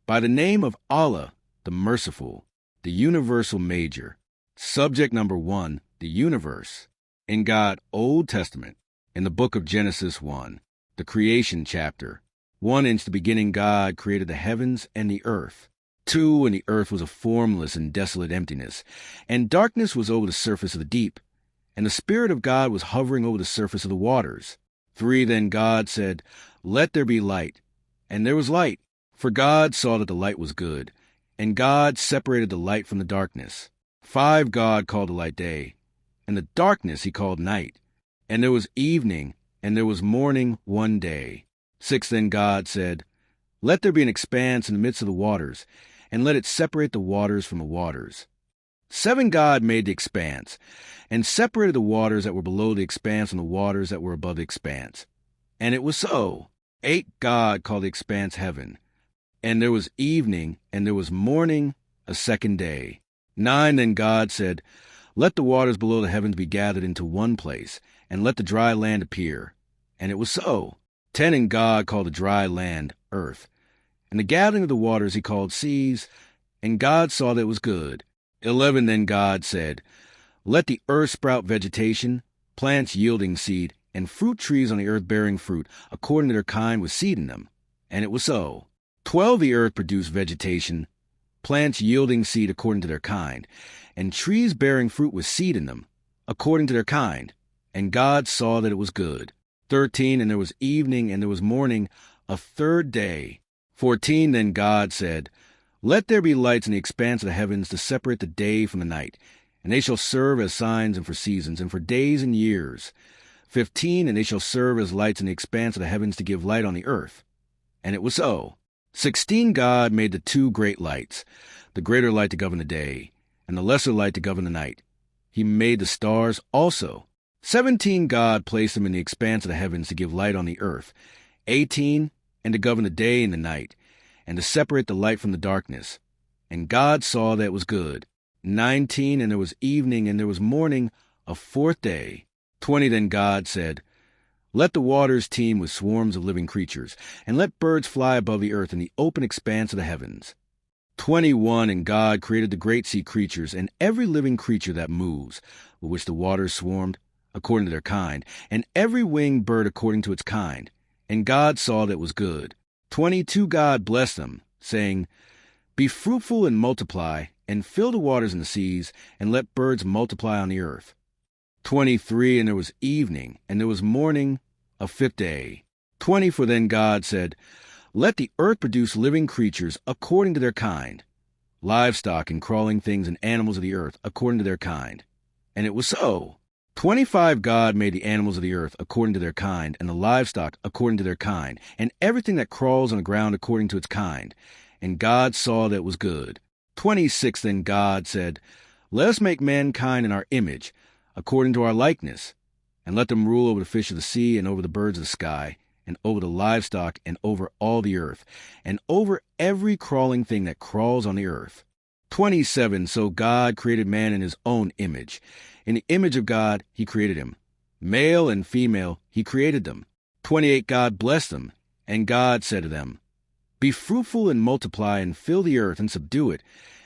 By the name of Allah, the Merciful, the Universal Major. Subject number 1, the universe. In God, Old Testament, in the book of Genesis 1, the creation chapter. 1, in the beginning God created the heavens and the earth. 2, and the earth was a formless and desolate emptiness, and darkness was over the surface of the deep, and the Spirit of God was hovering over the surface of the waters. 3, then God said, "Let there be light." And there was light. For God saw that the light was good, and God separated the light from the darkness. 5, God called the light day, and the darkness he called night. And there was evening, and there was morning one day. 6, then God said, "Let there be an expanse in the midst of the waters, and let it separate the waters from the waters." 7, God made the expanse, and separated the waters that were below the expanse from the waters that were above the expanse. And it was so. 8, God called the expanse heaven. And there was evening, and there was morning, a second day. 9, then God said, "Let the waters below the heavens be gathered into one place, and let the dry land appear." And it was so. 10, and God called the dry land earth. And the gathering of the waters he called seas, and God saw that it was good. 11, then God said, "Let the earth sprout vegetation, plants yielding seed, and fruit trees on the earth bearing fruit, according to their kind with seed in them." And it was so. 12, the earth produced vegetation, plants yielding seed according to their kind, and trees bearing fruit with seed in them, according to their kind. And God saw that it was good. 13, and there was evening, and there was morning, a third day. 14, then God said, "Let there be lights in the expanse of the heavens to separate the day from the night, and they shall serve as signs and for seasons, and for days and years. 15, and they shall serve as lights in the expanse of the heavens to give light on the earth." And it was so. 16, God made the 2 great lights, the greater light to govern the day, and the lesser light to govern the night. He made the stars also. 17, God placed them in the expanse of the heavens to give light on the earth. 18, and to govern the day and the night, and to separate the light from the darkness. And God saw that it was good. 19, and there was evening, and there was morning, a fourth day. 20, then God said, "Let the waters teem with swarms of living creatures, and let birds fly above the earth in the open expanse of the heavens." 21, and God created the great sea creatures, and every living creature that moves, with which the waters swarmed, according to their kind, and every winged bird according to its kind. And God saw that it was good. 22, God blessed them, saying, "Be fruitful and multiply, and fill the waters and the seas, and let birds multiply on the earth." 23, and there was evening, and there was morning, a fifth day. 24, then God said, "Let the earth produce living creatures according to their kind, livestock and crawling things and animals of the earth according to their kind." And it was so. 25, God made the animals of the earth according to their kind, and the livestock according to their kind, and everything that crawls on the ground according to its kind. And God saw that it was good. 26, then God said, "Let us make mankind in our image, according to our likeness, and let them rule over the fish of the sea, and over the birds of the sky, and over the livestock, and over all the earth, and over every crawling thing that crawls on the earth." 27, so God created man in his own image. In the image of God, he created him. Male and female, he created them. 28, God blessed them, and God said to them, "Be fruitful and multiply, and fill the earth and subdue it,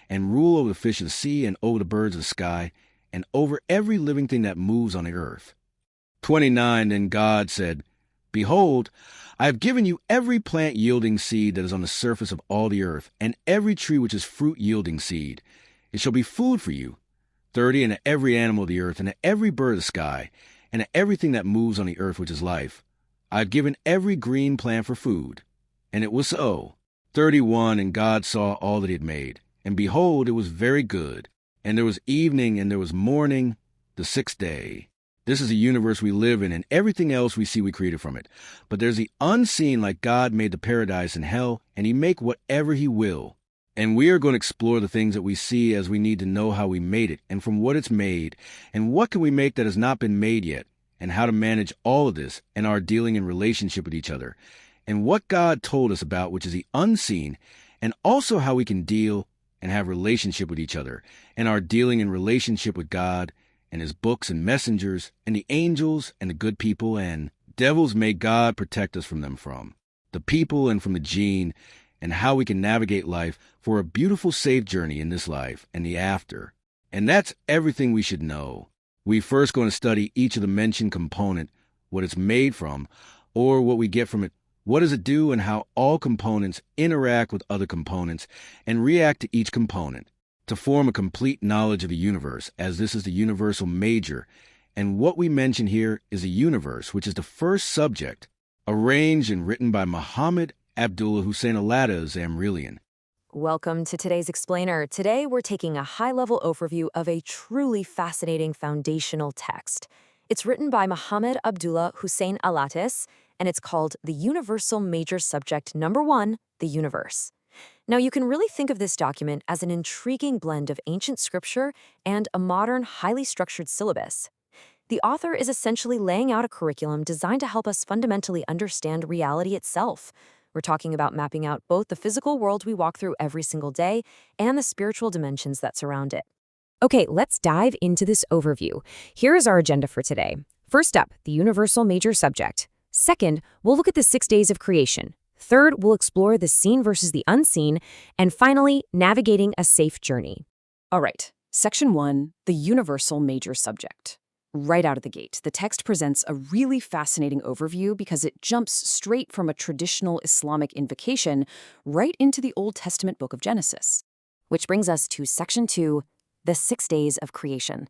and rule over the fish of the sea, and over the birds of the sky, and over every living thing that moves on the earth." 29, then God said, "Behold, I have given you every plant yielding seed that is on the surface of all the earth, and every tree which is fruit yielding seed. It shall be food for you. 30, and to every animal of the earth, and to every bird of the sky, and to everything that moves on the earth which is life, I have given every green plant for food." And it was so. 31, and God saw all that he had made, and behold, it was very good. And there was evening, and there was morning, the sixth day. This is the universe we live in, and everything else we see we created from it. But there's the unseen, like God made the paradise and hell, and he make whatever he will. And we are going to explore the things that we see, as we need to know how we made it, and from what it's made, and what can we make that has not been made yet, and how to manage all of this, and our dealing in relationship with each other, and what God told us about, which is the unseen, and also how we can deal and have relationship with each other, and our dealing in relationship with God, and his books and messengers, and the angels, and the good people, and devils. May God protect us from them, from the people, and from the jinn, and how we can navigate life for a beautiful, safe journey in this life and the after. And that's everything we should know. We're first going to study each of the mentioned component, what it's made from, or what we get from it. What does it do and how all components interact with other components and react to each component to form a complete knowledge of the universe, as this is the universal major. And what we mention here is a universe, which is the first subject, arranged and written by Mohammed, Abdullah, Hussain, Alattas, Amrelyon. Welcome to today's Explainer. Today, we're taking a high-level overview of a truly fascinating foundational text. It's written by Mohammed, Abdullah, Hussain, Alattas, and it's called The Universal Major Subject Number 1, The Universe. Now, you can really think of this document as an intriguing blend of ancient scripture and a modern, highly structured syllabus. The author is essentially laying out a curriculum designed to help us fundamentally understand reality itself. We're talking about mapping out both the physical world we walk through every single day and the spiritual dimensions that surround it. Okay, let's dive into this overview. Here is our agenda for today. First up, the universal major subject. Second, we'll look at the 6 days of creation. Third, we'll explore the seen versus the unseen. And finally, navigating a safe journey. All right, Section 1, the universal major subject. Right out of the gate, the text presents a really fascinating overview because it jumps straight from a traditional Islamic invocation right into the Old Testament book of Genesis. Which brings us to Section 2, the 6 days of creation.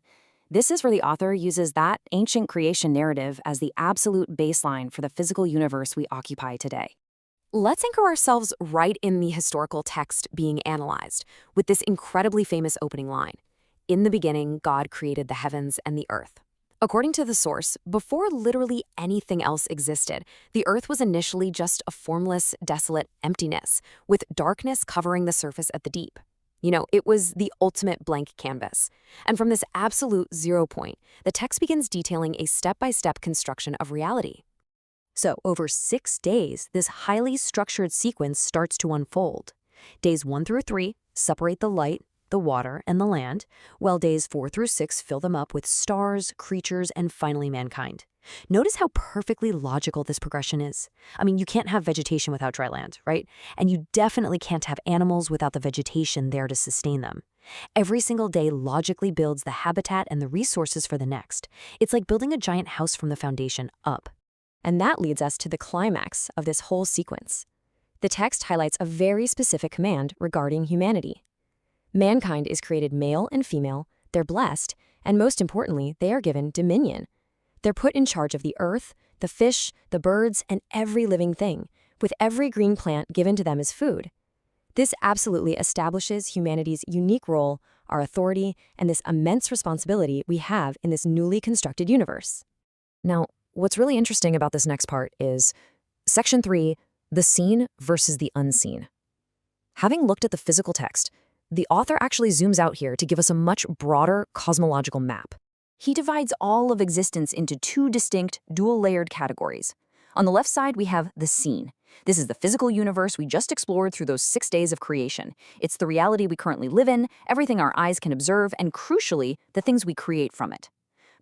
This is where the author uses that ancient creation narrative as the absolute baseline for the physical universe we occupy today. Let's anchor ourselves right in the historical text being analyzed, with this incredibly famous opening line. In the beginning, God created the heavens and the earth. According to the source, before literally anything else existed, the earth was initially just a formless, desolate emptiness, with darkness covering the surface at the deep. It was the ultimate blank canvas. And from this absolute 0 point, the text begins detailing a step-by-step construction of reality. So, over 6 days, this highly structured sequence starts to unfold. Days 1 through 3 separate the light, the water, and the land, while days 4 through 6 fill them up with stars, creatures, and finally mankind. Notice how perfectly logical this progression is. You can't have vegetation without dry land, right? And you definitely can't have animals without the vegetation there to sustain them. Every single day logically builds the habitat and the resources for the next. It's like building a giant house from the foundation up. And that leads us to the climax of this whole sequence. The text highlights a very specific command regarding humanity. Mankind is created male and female, they're blessed, and most importantly, they are given dominion. They're put in charge of the earth, the fish, the birds, and every living thing, with every green plant given to them as food. This absolutely establishes humanity's unique role, our authority, and this immense responsibility we have in this newly constructed universe. Now, what's really interesting about this next part is Section 3, the seen versus the unseen. Having looked at the physical text, the author actually zooms out here to give us a much broader cosmological map. He divides all of existence into 2 distinct, dual-layered categories. On the left side, we have the seen. This is the physical universe we just explored through those 6 days of creation. It's the reality we currently live in, everything our eyes can observe, and crucially, the things we create from it.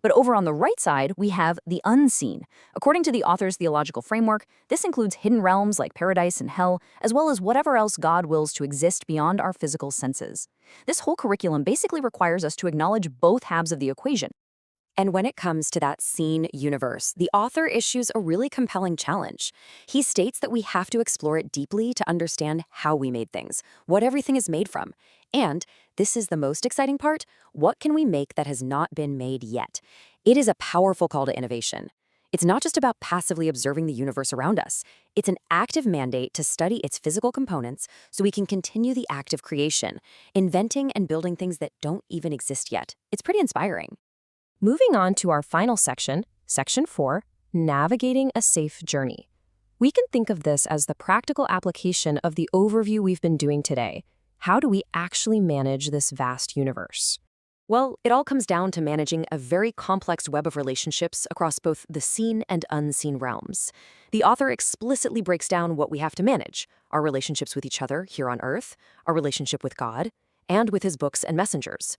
But over on the right side, we have the unseen. According to the author's theological framework, this includes hidden realms like paradise and hell, as well as whatever else God wills to exist beyond our physical senses. This whole curriculum basically requires us to acknowledge both halves of the equation. And when it comes to that seen universe, the author issues a really compelling challenge. He states that we have to explore it deeply to understand how we made things, what everything is made from. And, this is the most exciting part, what can we make that has not been made yet? It is a powerful call to innovation. It's not just about passively observing the universe around us. It's an active mandate to study its physical components so we can continue the act of creation, inventing and building things that don't even exist yet. It's pretty inspiring. Moving on to our final section, Section 4, navigating a safe journey. We can think of this as the practical application of the overview we've been doing today. How do we actually manage this vast universe? Well, it all comes down to managing a very complex web of relationships across both the seen and unseen realms. The author explicitly breaks down what we have to manage: our relationships with each other here on Earth, our relationship with God, and with his books and messengers.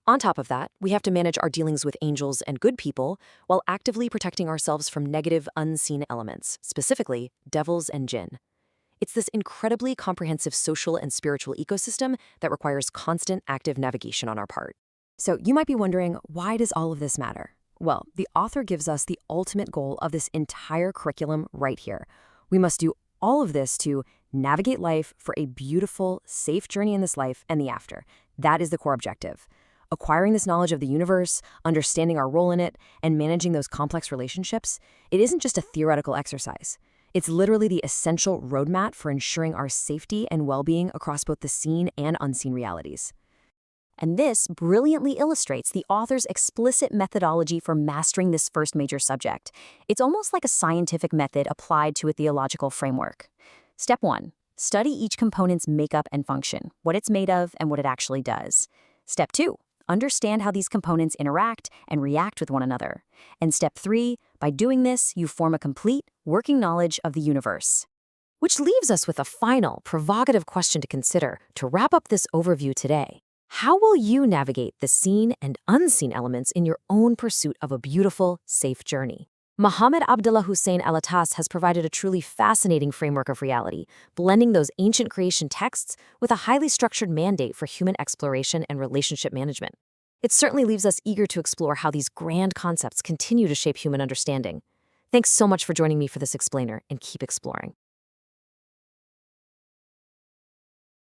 On top of that, we have to manage our dealings with angels and good people while actively protecting ourselves from negative, unseen elements, specifically devils and jinn. It's this incredibly comprehensive social and spiritual ecosystem that requires constant active navigation on our part. So you might be wondering, why does all of this matter? Well, the author gives us the ultimate goal of this entire curriculum right here. We must do all of this to navigate life for a beautiful, safe journey in this life and the after. That is the core objective. Acquiring this knowledge of the universe, understanding our role in it, and managing those complex relationships, it isn't just a theoretical exercise. It's literally the essential roadmap for ensuring our safety and well-being across both the seen and unseen realities. And this brilliantly illustrates the author's explicit methodology for mastering this first major subject. It's almost like a scientific method applied to a theological framework. Step 1. Study each component's makeup and function, what it's made of and what it actually does. Step 2. Understand how these components interact and react with one another. And step 3, by doing this, you form a complete, working knowledge of the universe. Which leaves us with a final, provocative question to consider to wrap up this overview today. How will you navigate the seen and unseen elements in your own pursuit of a beautiful, safe journey? Mohammed Abdullah Hussain Alattas has provided a truly fascinating framework of reality, blending those ancient creation texts with a highly structured mandate for human exploration and relationship management. It certainly leaves us eager to explore how these grand concepts continue to shape human understanding. Thanks so much for joining me for this explainer, and keep exploring.